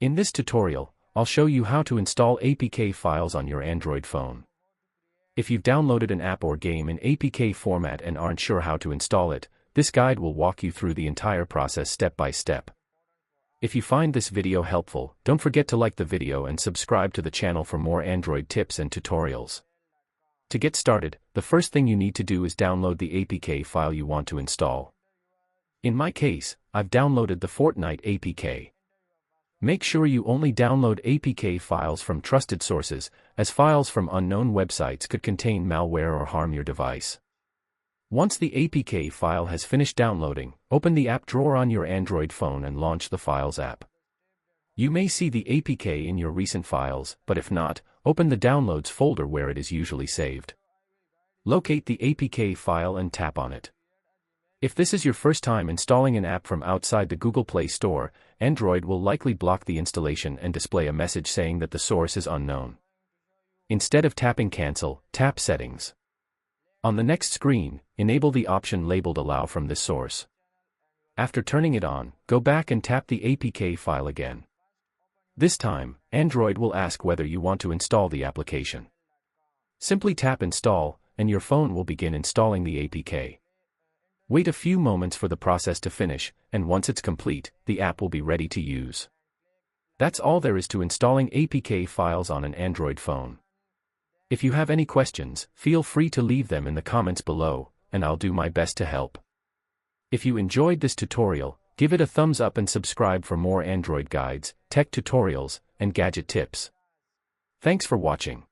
In this tutorial, I'll show you how to install APK files on your Android phone. If you've downloaded an app or game in APK format and aren't sure how to install it, this guide will walk you through the entire process step by step. If you find this video helpful, don't forget to like the video and subscribe to the channel for more Android tips and tutorials. To get started, the first thing you need to do is download the APK file you want to install. In my case, I've downloaded the Fortnite APK. Make sure you only download APK files from trusted sources, as files from unknown websites could contain malware or harm your device. Once the APK file has finished downloading, open the app drawer on your Android phone and launch the Files app. You may see the APK in your recent files, but if not, open the Downloads folder where it is usually saved. Locate the APK file and tap on it. If this is your first time installing an app from outside the Google Play Store, Android will likely block the installation and display a message saying that the source is unknown. Instead of tapping Cancel, tap Settings. On the next screen, enable the option labeled Allow from this source. After turning it on, go back and tap the APK file again. This time, Android will ask whether you want to install the application. Simply tap Install, and your phone will begin installing the APK. Wait a few moments for the process to finish, and once it's complete, the app will be ready to use. That's all there is to installing APK files on an Android phone. If you have any questions, feel free to leave them in the comments below, and I'll do my best to help. If you enjoyed this tutorial, give it a thumbs up and subscribe for more Android guides, tech tutorials, and gadget tips. Thanks for watching.